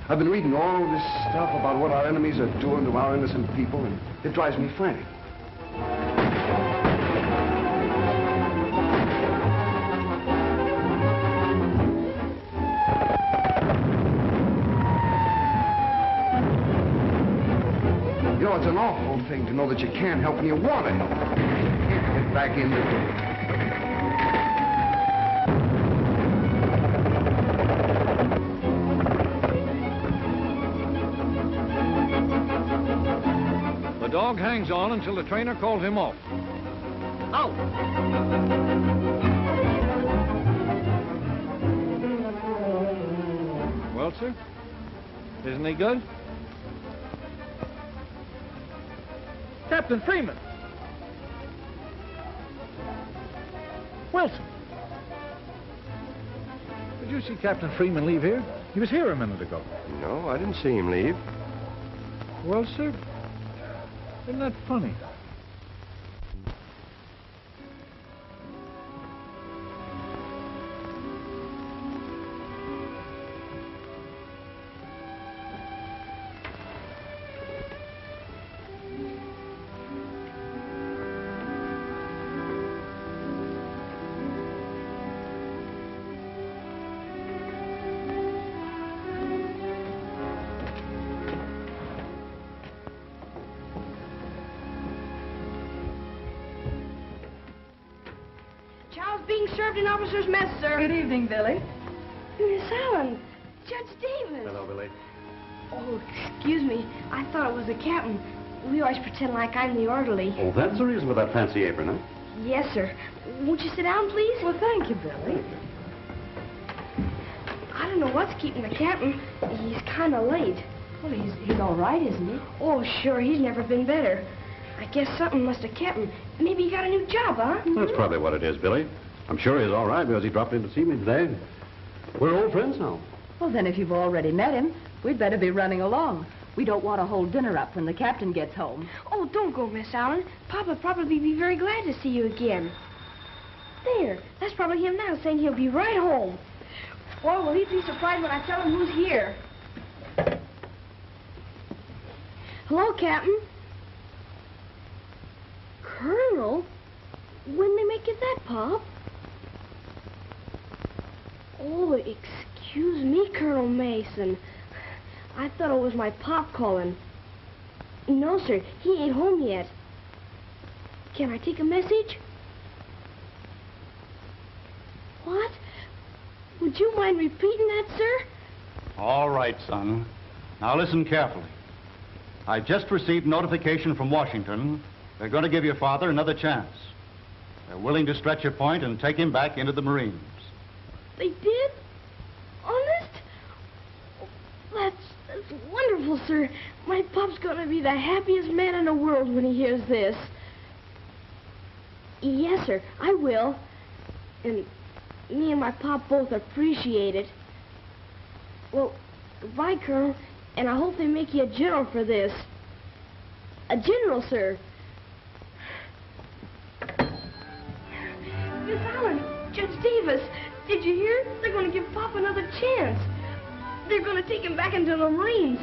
[SPEAKER 7] I've been reading all this stuff about what our enemies are doing to our innocent people, and it drives me frantic. You know, it's an awful thing to know that you can't help and you want to help. You can't get back into it.
[SPEAKER 10] The dog hangs on until the trainer calls him off. Out! Well, sir, isn't he good? Captain Freeman! Wilson! Did you see Captain Freeman leave here? He was here a minute ago.
[SPEAKER 11] No, I didn't see him leave.
[SPEAKER 10] Well, sir, isn't that funny?
[SPEAKER 4] Chow's being served in officer's mess, sir.
[SPEAKER 12] Good evening, Billy.
[SPEAKER 4] Miss Allen, Judge Davis.
[SPEAKER 5] Hello, Billy.
[SPEAKER 4] Oh, excuse me. I thought it was the captain. We always pretend like I'm the orderly.
[SPEAKER 5] Oh, that's the reason for that fancy apron, huh?
[SPEAKER 4] Yes, sir. Won't you sit down, please?
[SPEAKER 12] Well, thank you, Billy.
[SPEAKER 4] I don't know what's keeping the captain. He's kind of late.
[SPEAKER 12] Well, he's all right, isn't he?
[SPEAKER 4] Oh, sure. He's never been better. I guess something must have kept him. Maybe he got a new job, huh?
[SPEAKER 5] That's probably what it is, Billy. I'm sure he's all right because he dropped in to see me today. We're old friends now.
[SPEAKER 12] Well, then if you've already met him, we'd better be running along. We don't want to hold dinner up when the captain gets home.
[SPEAKER 4] Oh, don't go, Miss Allen. Papa'd probably be very glad to see you again. There, that's probably him now saying he'll be right home. Boy, will he be surprised when I tell him who's here. Hello, Captain. Colonel? When they make it that, Pop? Oh, excuse me, Colonel Mason. I thought it was my Pop calling. No, sir, he ain't home yet. Can I take a message? What? Would you mind repeating that, sir?
[SPEAKER 13] All right, son. Now listen carefully. I just received notification from Washington. They're going to give your father another chance. They're willing to stretch your point and take him back into the Marines.
[SPEAKER 4] They did? Honest? That's wonderful, sir. My Pop's gonna be the happiest man in the world when he hears this. Yes, sir, I will. And me and my Pop both appreciate it. Well, goodbye, Colonel, and I hope they make you a general for this. A general, sir. Miss Allen, Judge Davis, did you hear? They're going to give Pop another chance. They're going to take him back into the Marines.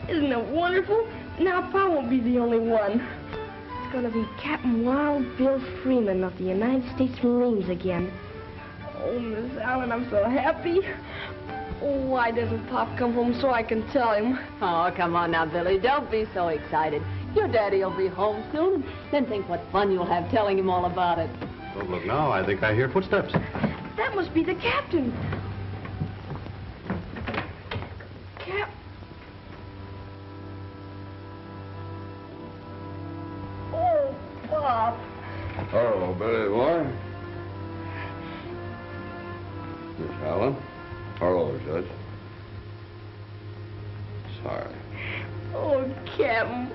[SPEAKER 4] Isn't it wonderful? Now Pop won't be the only one. It's going to be Captain Wild Bill Freeman of the United States Marines again. Oh, Miss Allen, I'm so happy. Oh, why doesn't Pop come home so I can tell him?
[SPEAKER 12] Oh, come on now, Billy. Don't be so excited. Your daddy will be home soon. Then think what fun you'll have telling him all about it.
[SPEAKER 5] Well, look now, I think I hear footsteps.
[SPEAKER 4] That must be the captain. Oh, Pop.
[SPEAKER 7] Hello, Billy boy. Miss Allen. Hello, Judge. Sorry.
[SPEAKER 4] Oh, Captain.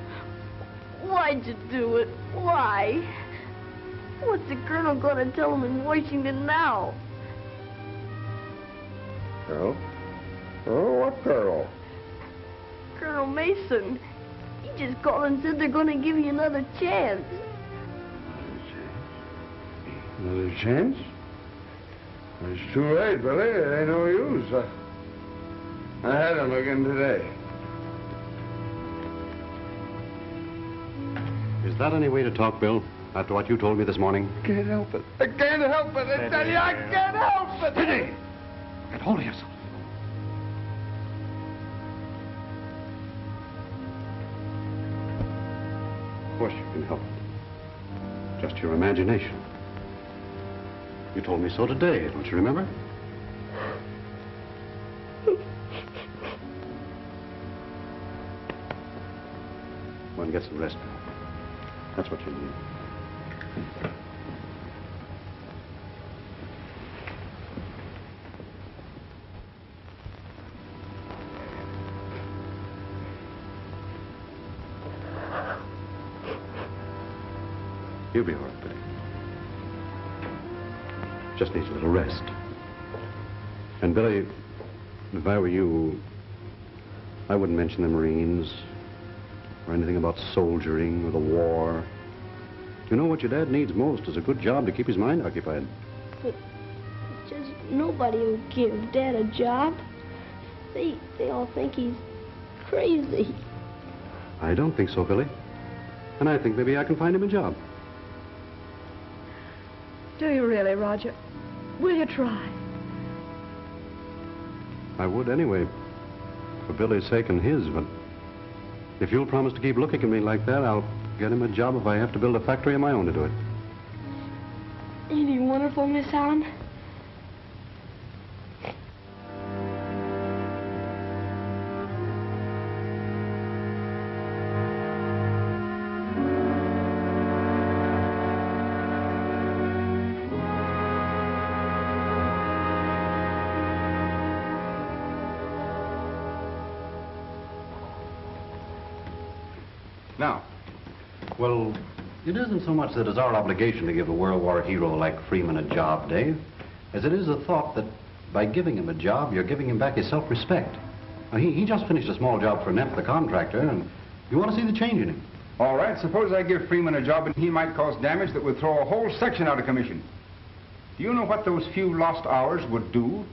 [SPEAKER 4] Why'd you do it? Why? What's the colonel gonna tell him in Washington now?
[SPEAKER 7] Colonel? Oh, what colonel?
[SPEAKER 4] Colonel Mason. He just called and said they're gonna give you another chance.
[SPEAKER 7] Another chance? It's too late, Billy. It ain't no use. I had him again today.
[SPEAKER 5] Is that any way to talk, Bill? After what you told me this morning?
[SPEAKER 7] I can't help it. I can't help it. I tell you, I can't help it.
[SPEAKER 10] Steady! Get hold of yourself.
[SPEAKER 5] Of course you can help it. Just your imagination. You told me so today, don't you remember? Go and get some rest, Bill. That's what you need. You'll be all right, Billy. Just needs a little rest. And, Billy, if I were you, I wouldn't mention the Marines or anything about soldiering or the war. You know what your dad needs most is a good job to keep his mind occupied.
[SPEAKER 4] But just nobody will give Dad a job. They all think he's crazy.
[SPEAKER 5] I don't think so, Billy. And I think maybe I can find him a job.
[SPEAKER 12] Do you really, Roger? Will you try?
[SPEAKER 5] I would anyway, for Billy's sake and his, but if you'll promise to keep looking at me like that, I'll get him a job if I have to build a factory of my own to do it.
[SPEAKER 4] Ain't he wonderful, Miss Allen?
[SPEAKER 2] Now,
[SPEAKER 5] Well, it isn't so much that it's our obligation to give a World War hero like Freeman a job, Dave, as it is the thought that by giving him a job, you're giving him back his self-respect. Now, he just finished a small job for Neff, the contractor, and you want to see the change in him.
[SPEAKER 14] All right, suppose I give Freeman a job and he might cause damage that would throw a whole section out of commission. Do you know what those few lost hours would do?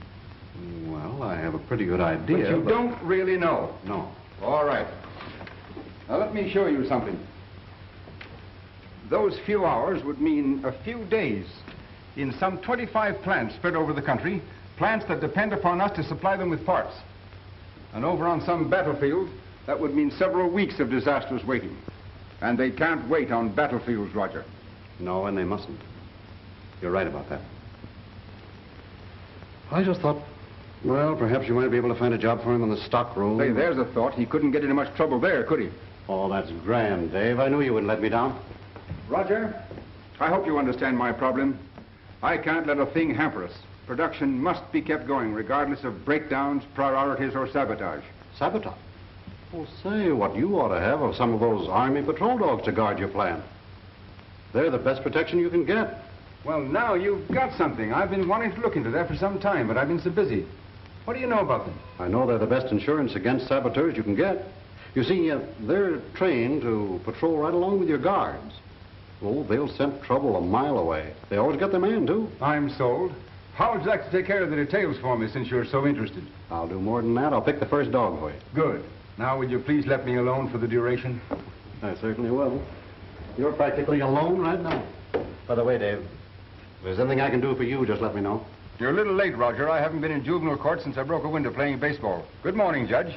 [SPEAKER 5] Well, I have a pretty good idea.
[SPEAKER 14] But you don't really know?
[SPEAKER 5] No.
[SPEAKER 14] All right. Now, let me show you something. Those few hours would mean a few days in some 25 plants spread over the country, plants that depend upon us to supply them with parts. And over on some battlefield, that would mean several weeks of disastrous waiting. And they can't wait on battlefields, Roger.
[SPEAKER 5] No, and they mustn't. You're right about that. I just thought, well, perhaps you might be able to find a job for him in the stock room.
[SPEAKER 14] Hey, there's a thought. He couldn't get into much trouble there, could he?
[SPEAKER 5] Oh, that's grand, Dave. I knew you wouldn't let me down.
[SPEAKER 14] Roger, I hope you understand my problem. I can't let a thing hamper us. Production must be kept going, regardless of breakdowns, priorities, or sabotage.
[SPEAKER 5] Sabotage? Well, say, what you ought to have are some of those Army patrol dogs to guard your plant. They're the best protection you can get.
[SPEAKER 14] Well, now you've got something. I've been wanting to look into that for some time, but I've been so busy. What do you know about them?
[SPEAKER 5] I know they're the best insurance against saboteurs you can get. You see, they're trained to patrol right along with your guards. Oh, they'll scent trouble a mile away. They always get their man, too.
[SPEAKER 14] I'm sold. How would you like to take care of the details for me, since you're so interested?
[SPEAKER 5] I'll do more than that. I'll pick the first dog for you.
[SPEAKER 14] Good. Now, would you please let me alone for the duration?
[SPEAKER 5] I certainly will. You're practically alone right now. By the way, Dave, if there's anything I can do for you, just let me know.
[SPEAKER 14] You're a little late, Roger. I haven't been in juvenile court since I broke a window playing baseball. Good morning, Judge.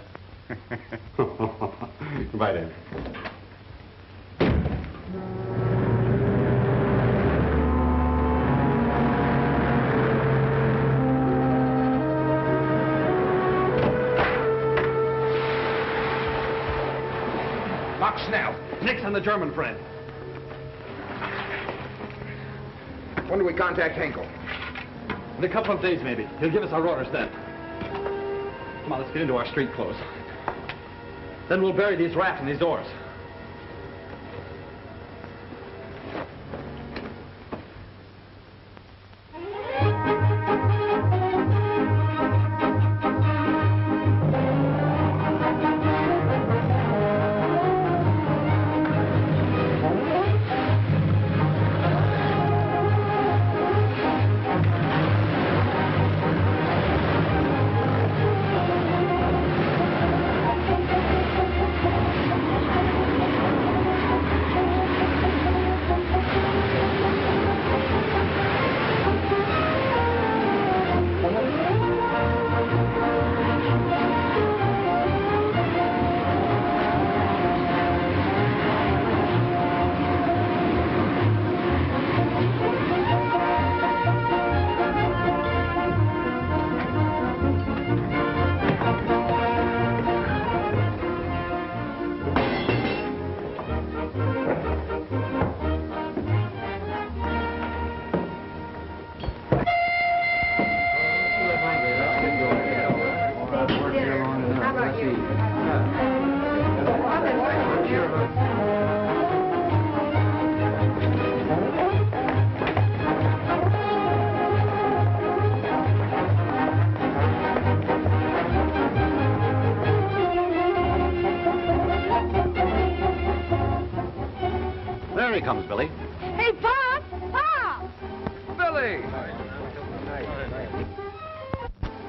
[SPEAKER 5] Goodbye, Dave.
[SPEAKER 2] Lock Snell. Nix and the German friend.
[SPEAKER 14] When do we contact Henkel?
[SPEAKER 2] In a couple of days, maybe. He'll give us our orders then. Come on, let's get into our street clothes. Then we'll bury these rats in these doors.
[SPEAKER 5] There he comes, Billy.
[SPEAKER 15] Hey, Pop! Pop!
[SPEAKER 7] Billy!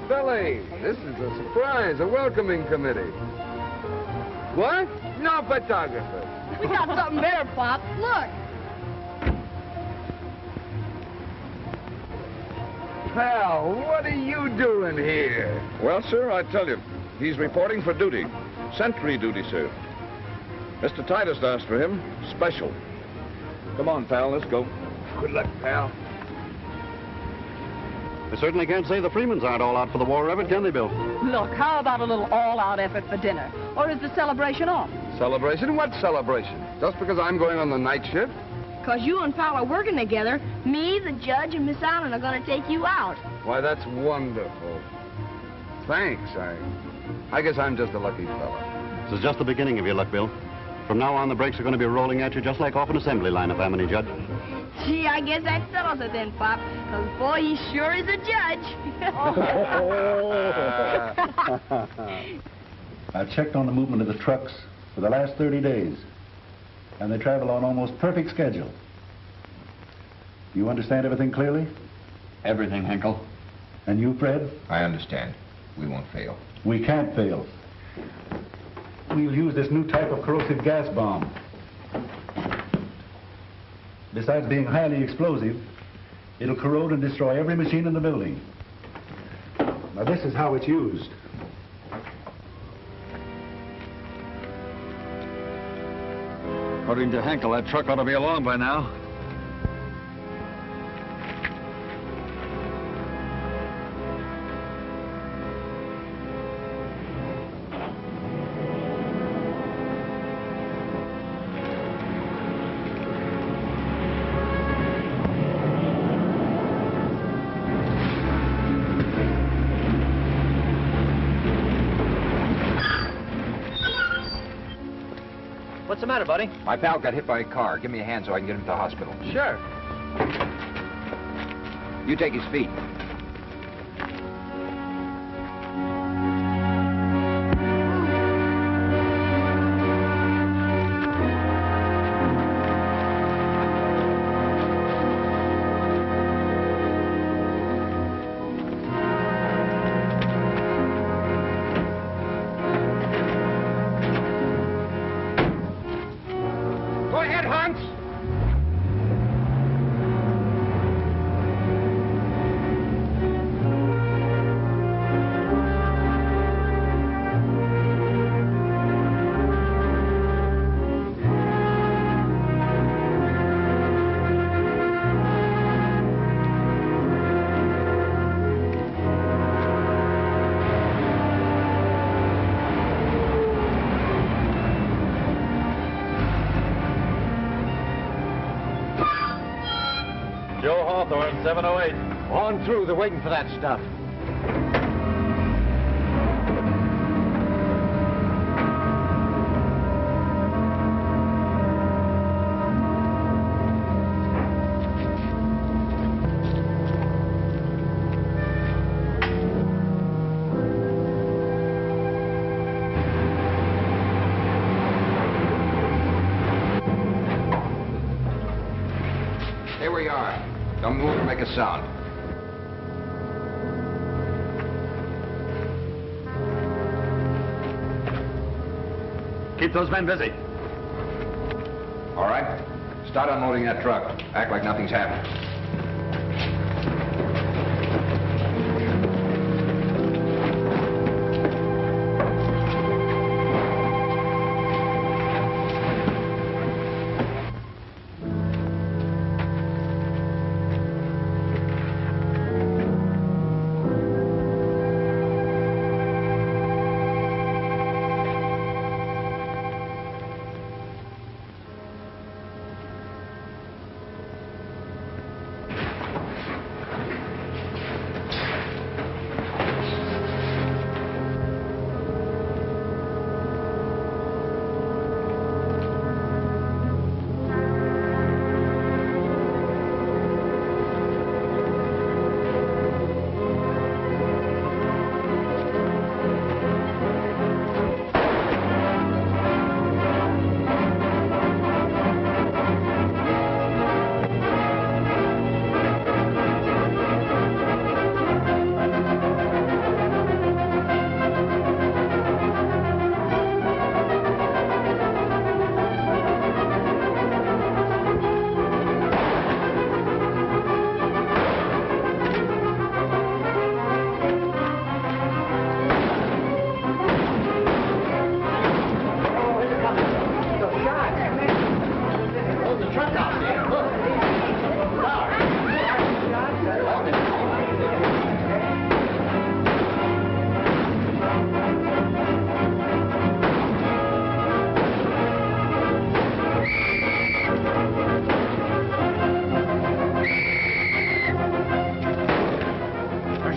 [SPEAKER 7] Billy, this is a surprise, a welcoming committee. What? No photographer.
[SPEAKER 15] We got something there, Pop. Look.
[SPEAKER 7] Pal, what are you doing here?
[SPEAKER 1] Well, sir, I tell you, he's reporting for duty. Sentry duty, sir. Mr. Titus asked for him, special. Come on, pal, let's go.
[SPEAKER 7] Good luck, pal.
[SPEAKER 5] I certainly can't say the Freemans aren't all out for the war effort, can they, Bill?
[SPEAKER 12] Look, how about a little all-out effort for dinner? Or is the celebration off?
[SPEAKER 7] Celebration? What celebration? Just because I'm going on the night shift?
[SPEAKER 4] Because you and Pal are working together, me, the judge, and Miss Allen are going to take you out.
[SPEAKER 7] Why, that's wonderful. Thanks. I guess I'm just a lucky fella.
[SPEAKER 5] This is just the beginning of your luck, Bill. From now on, the brakes are going to be rolling at you just like off an assembly line, if I'm any judge.
[SPEAKER 15] Gee, I guess that settles it then, Pop. Because, boy, he sure is a judge.
[SPEAKER 16] I've checked on the movement of the trucks for the last 30 days, and they travel on almost perfect schedule. You understand everything clearly?
[SPEAKER 14] Everything, Henkel.
[SPEAKER 16] And you, Fred?
[SPEAKER 17] I understand. We won't fail.
[SPEAKER 16] We can't fail. We'll use this new type of corrosive gas bomb. Besides being highly explosive, it'll corrode and destroy every machine in the building. Now, this is how it's used.
[SPEAKER 10] According to Henkel, that truck ought to be along by now.
[SPEAKER 9] What's the matter, buddy?
[SPEAKER 17] My pal got hit by a car. Give me a hand so I can get him to the hospital.
[SPEAKER 9] Sure.
[SPEAKER 17] You take his feet.
[SPEAKER 13] Joe Hawthorne, 708.
[SPEAKER 9] On through. They're waiting for that stuff.
[SPEAKER 17] Here we are. Don't move or make a sound.
[SPEAKER 14] Keep those men busy.
[SPEAKER 17] All right. Start unloading that truck. Act like nothing's happened.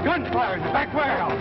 [SPEAKER 3] Gunfire in the back warehouse.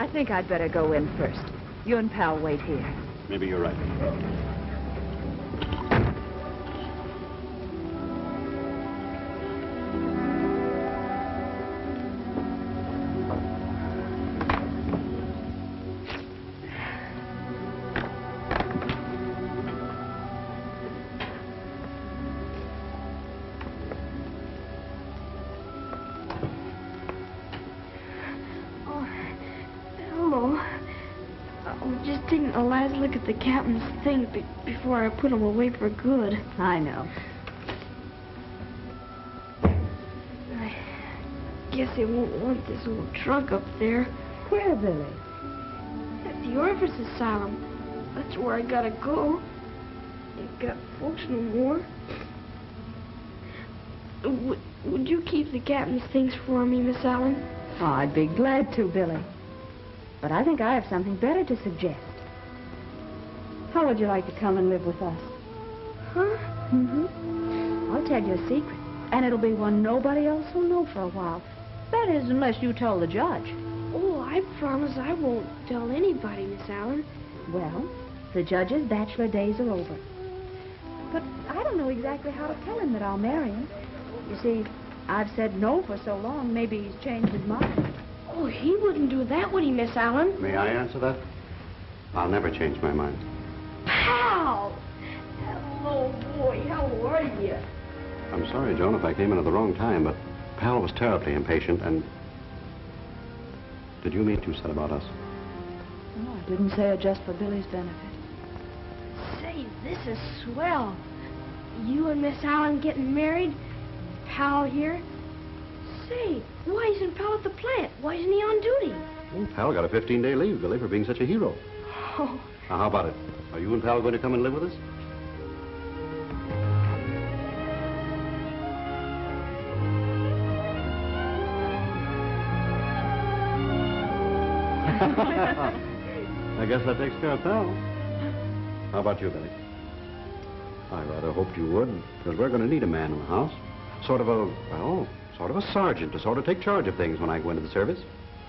[SPEAKER 6] I think I'd better go in first. You and Pal wait here.
[SPEAKER 5] Maybe you're right.
[SPEAKER 4] Taking a last look at the captain's things before I put them away for good.
[SPEAKER 6] I know.
[SPEAKER 4] I guess they won't want this old trunk up there.
[SPEAKER 6] Where, Billy?
[SPEAKER 4] At the Orphan's Asylum. That's where I gotta go. Ain't got folks no more. Would you keep the captain's things for me, Miss Allen?
[SPEAKER 6] Oh, I'd be glad to, Billy. But I think I have something better to suggest. How would you like to come and live with us?
[SPEAKER 4] Huh?
[SPEAKER 6] Mm-hmm. I'll tell you a secret, and it'll be one nobody else will know for a while. That is, unless you tell the judge.
[SPEAKER 4] Oh, I promise I won't tell anybody, Miss Allen.
[SPEAKER 6] Well, the judge's bachelor days are over. But I don't know exactly how to tell him that I'll marry him. You see, I've said no for so long, maybe he's changed his mind.
[SPEAKER 4] Oh, he wouldn't do that, would he, Miss Allen?
[SPEAKER 5] May I answer that? I'll never change my mind.
[SPEAKER 4] Pal! Hello, boy. How are you?
[SPEAKER 5] I'm sorry, Joan, if I came in at the wrong time, but Pal was terribly impatient, and... Did you mean what you said about us?
[SPEAKER 6] No, I didn't say it just for Billy's benefit.
[SPEAKER 4] Say, this is swell. You and Miss Allen getting married? Pal here? Say, why isn't Pal at the plant? Why isn't he on duty?
[SPEAKER 5] Well, Pal got a 15-day leave, Billy, for being such a hero.
[SPEAKER 4] Oh.
[SPEAKER 5] Now, how about it? Are you and Pal going to come and live with us? I guess that takes care of Pal. How about you, Billy? I rather hoped you would, because we're going to need a man in the house. Sort of a sergeant to sort of take charge of things when I go into the service.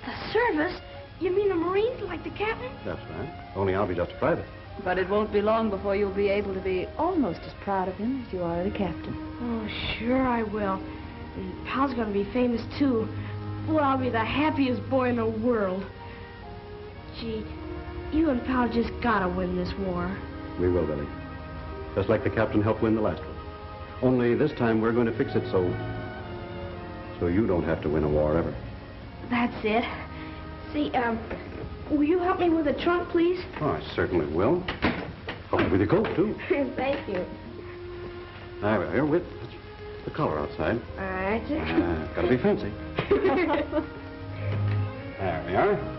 [SPEAKER 4] The service? You mean the Marines, like the captain?
[SPEAKER 5] That's right. Only I'll be just a private.
[SPEAKER 6] But it won't be long before you'll be able to be almost as proud of him as you are the captain.
[SPEAKER 4] Oh, sure I will. And Pal's gonna be famous, too. Well, I'll be the happiest boy in the world. Gee, you and Pal just gotta win this war.
[SPEAKER 5] We will, Billy. Just like the captain helped win the last one. Only this time we're going to fix it so you don't have to win a war ever.
[SPEAKER 4] That's it. See, will you help me with the trunk, please?
[SPEAKER 5] Oh, I certainly will. Help with your coat, too.
[SPEAKER 4] Thank you.
[SPEAKER 5] There we are. With the color outside.
[SPEAKER 4] All right.
[SPEAKER 5] Gotta be fancy. There we are.